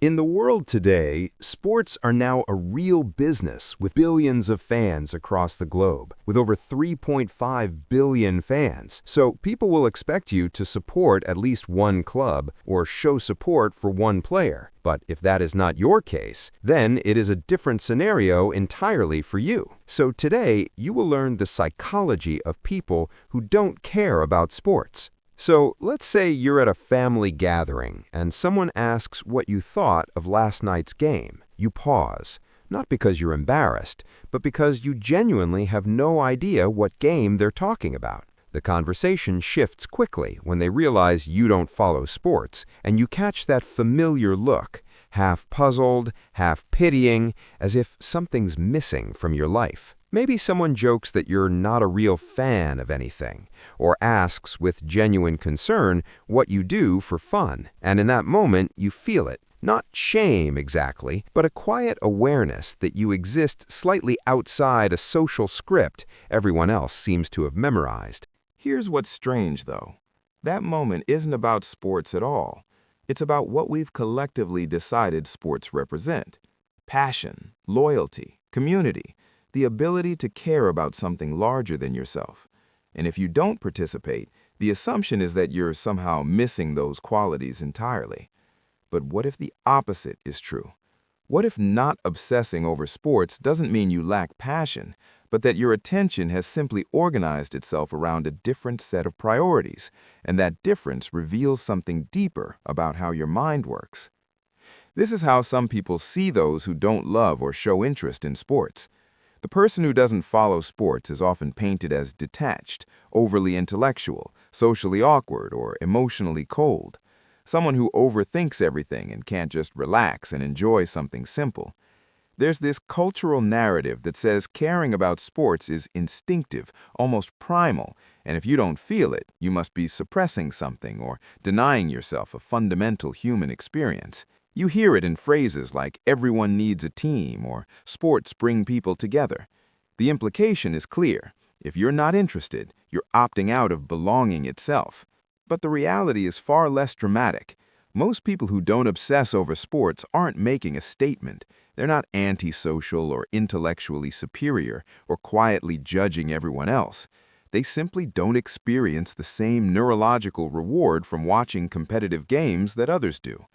In the world today, sports are now a real business with billions of fans across the globe, with over 3.5 billion fans. So people will expect you to support at least one club or show support for one player. But if that is not your case, then it is a different scenario entirely for you. So today, you will learn the psychology of people who don't care about sports. So let's say you're at a family gathering and someone asks what you thought of last night's game. You pause, not because you're embarrassed, but because you genuinely have no idea what game they're talking about. The conversation shifts quickly when they realize you don't follow sports, and you catch that familiar look, half puzzled, half pitying, as if something's missing from your life. Maybe someone jokes that you're not a real fan of anything, or asks with genuine concern what you do for fun. And in that moment, you feel it. Not shame exactly, but a quiet awareness that you exist slightly outside a social script everyone else seems to have memorized. Here's what's strange, though. That moment isn't about sports at all. It's about what we've collectively decided sports represent: passion, loyalty, community, the ability to care about something larger than yourself. And if you don't participate, the assumption is that you're somehow missing those qualities entirely. But what if the opposite is true? What if not obsessing over sports doesn't mean you lack passion, but that your attention has simply organized itself around a different set of priorities, and that difference reveals something deeper about how your mind works? This is how some people see those who don't love or show interest in sports. The person who doesn't follow sports is often painted as detached, overly intellectual, socially awkward, or emotionally cold. Someone who overthinks everything and can't just relax and enjoy something simple. There's this cultural narrative that says caring about sports is instinctive, almost primal, and if you don't feel it, you must be suppressing something or denying yourself a fundamental human experience. You hear it in phrases like "everyone needs a team" or "sports bring people together." The implication is clear. If you're not interested, you're opting out of belonging itself. But the reality is far less dramatic. Most people who don't obsess over sports aren't making a statement. They're not antisocial or intellectually superior or quietly judging everyone else. They simply don't experience the same neurological reward from watching competitive games that others do.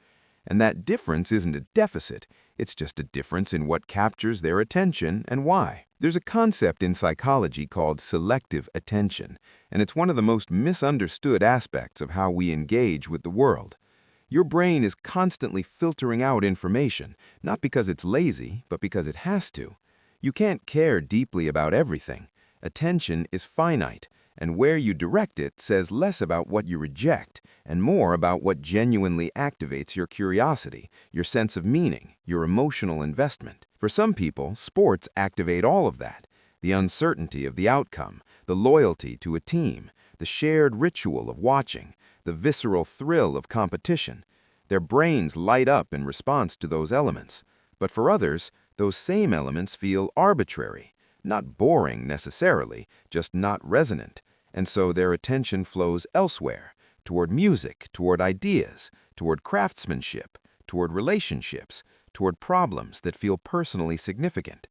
And that difference isn't a deficit, it's just a difference in what captures their attention and why. There's a concept in psychology called selective attention, and it's one of the most misunderstood aspects of how we engage with the world. Your brain is constantly filtering out information, not because it's lazy, but because it has to. You can't care deeply about everything. Attention is finite, and where you direct it says less about what you reject and more about what genuinely activates your curiosity, your sense of meaning, your emotional investment. For some people, sports activate all of that: the uncertainty of the outcome, the loyalty to a team, the shared ritual of watching, the visceral thrill of competition. Their brains light up in response to those elements. But for others, those same elements feel arbitrary, not boring necessarily, just not resonant. And so their attention flows elsewhere, toward music, toward ideas, toward craftsmanship, toward relationships, toward problems that feel personally significant.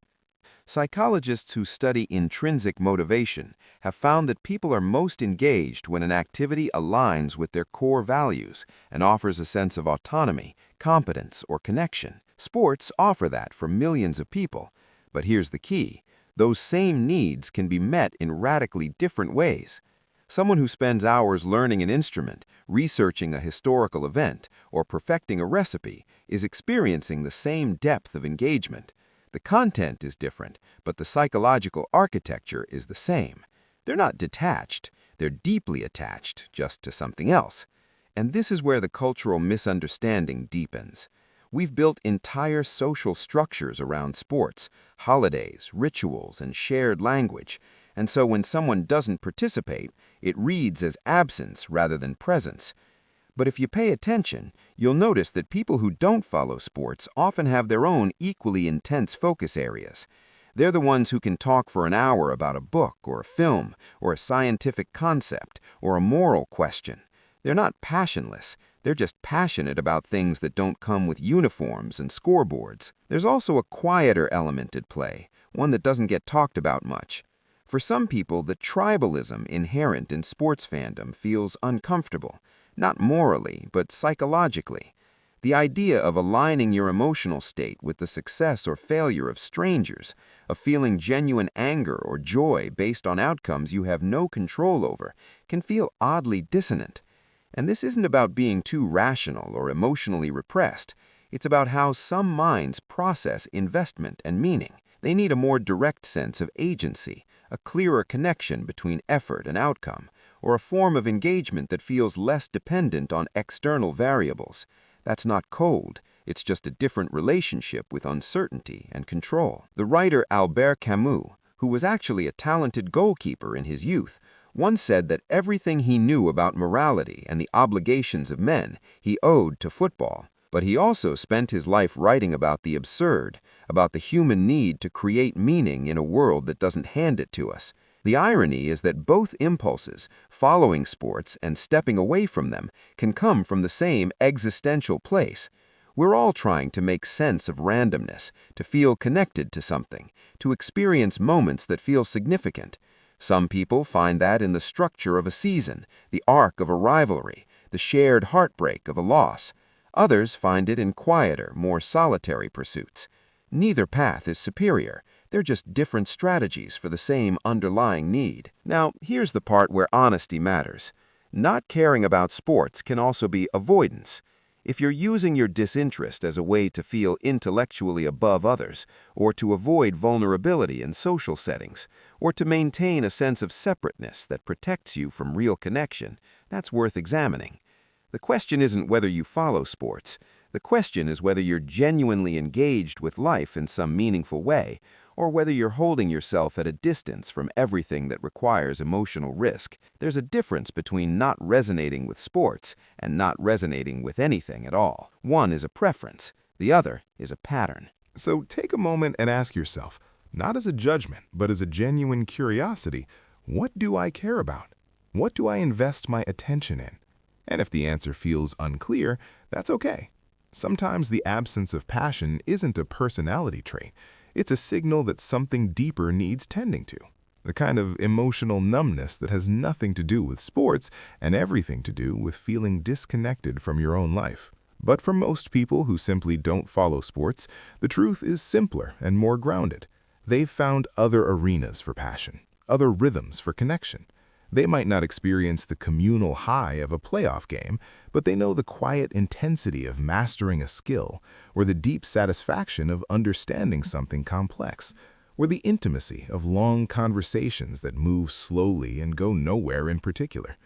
Psychologists who study intrinsic motivation have found that people are most engaged when an activity aligns with their core values and offers a sense of autonomy, competence, or connection. Sports offer that for millions of people. But here's the key: those same needs can be met in radically different ways. Someone who spends hours learning an instrument, researching a historical event, or perfecting a recipe is experiencing the same depth of engagement. The content is different, but the psychological architecture is the same. They're not detached, they're deeply attached, just to something else. And this is where the cultural misunderstanding deepens. We've built entire social structures around sports, holidays, rituals, and shared language. And so when someone doesn't participate, it reads as absence rather than presence. But if you pay attention, you'll notice that people who don't follow sports often have their own equally intense focus areas. They're the ones who can talk for an hour about a book or a film or a scientific concept or a moral question. They're not passionless. They're just passionate about things that don't come with uniforms and scoreboards. There's also a quieter element at play, one that doesn't get talked about much. For some people, the tribalism inherent in sports fandom feels uncomfortable, not morally, but psychologically. The idea of aligning your emotional state with the success or failure of strangers, of feeling genuine anger or joy based on outcomes you have no control over, can feel oddly dissonant. And this isn't about being too rational or emotionally repressed. It's about how some minds process investment and meaning. They need a more direct sense of agency, a clearer connection between effort and outcome, or a form of engagement that feels less dependent on external variables. That's not cold. It's just a different relationship with uncertainty and control. The writer Albert Camus, who was actually a talented goalkeeper in his youth, once said that everything he knew about morality and the obligations of men he owed to football. But he also spent his life writing about the absurd, about the human need to create meaning in a world that doesn't hand it to us. The irony is that both impulses, following sports and stepping away from them, can come from the same existential place. We're all trying to make sense of randomness, to feel connected to something, to experience moments that feel significant. Some people find that in the structure of a season, the arc of a rivalry, the shared heartbreak of a loss. Others find it in quieter, more solitary pursuits. Neither path is superior. They're just different strategies for the same underlying need. Now, here's the part where honesty matters. Not caring about sports can also be avoidance. If you're using your disinterest as a way to feel intellectually above others, or to avoid vulnerability in social settings, or to maintain a sense of separateness that protects you from real connection, that's worth examining. The question isn't whether you follow sports. The question is whether you're genuinely engaged with life in some meaningful way, or whether you're holding yourself at a distance from everything that requires emotional risk. There's a difference between not resonating with sports and not resonating with anything at all. One is a preference, the other is a pattern. So take a moment and ask yourself, not as a judgment, but as a genuine curiosity, what do I care about? What do I invest my attention in? And if the answer feels unclear, that's okay. Sometimes the absence of passion isn't a personality trait. It's a signal that something deeper needs tending to. The kind of emotional numbness that has nothing to do with sports and everything to do with feeling disconnected from your own life. But for most people who simply don't follow sports, the truth is simpler and more grounded. They've found other arenas for passion, other rhythms for connection. They might not experience the communal high of a playoff game, but they know the quiet intensity of mastering a skill, or the deep satisfaction of understanding something complex, or the intimacy of long conversations that move slowly and go nowhere in particular.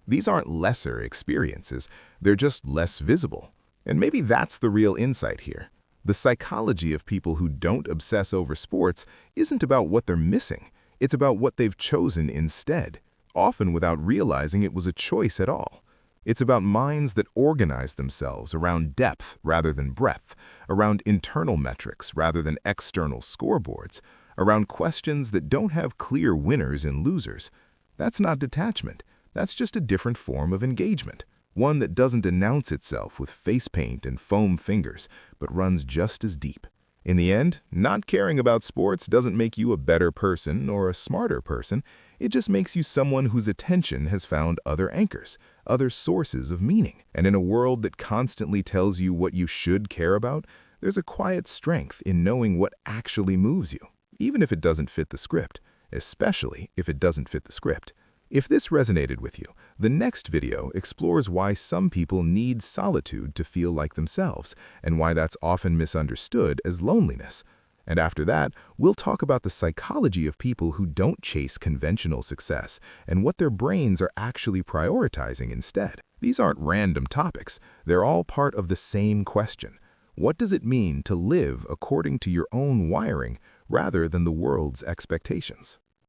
These aren't lesser experiences, they're just less visible. And maybe that's the real insight here. The psychology of people who don't obsess over sports isn't about what they're missing, it's about what they've chosen instead, often without realizing it was a choice at all. It's about minds that organize themselves around depth rather than breadth, around internal metrics rather than external scoreboards, around questions that don't have clear winners and losers. That's not detachment. That's just a different form of engagement, one that doesn't announce itself with face paint and foam fingers, but runs just as deep. In the end, not caring about sports doesn't make you a better person or a smarter person. It just makes you someone whose attention has found other anchors, other sources of meaning. And in a world that constantly tells you what you should care about, there's a quiet strength in knowing what actually moves you, even if it doesn't fit the script, especially if it doesn't fit the script. If this resonated with you, the next video explores why some people need solitude to feel like themselves, and why that's often misunderstood as loneliness. And after that, we'll talk about the psychology of people who don't chase conventional success and what their brains are actually prioritizing instead. These aren't random topics. They're all part of the same question. What does it mean to live according to your own wiring rather than the world's expectations?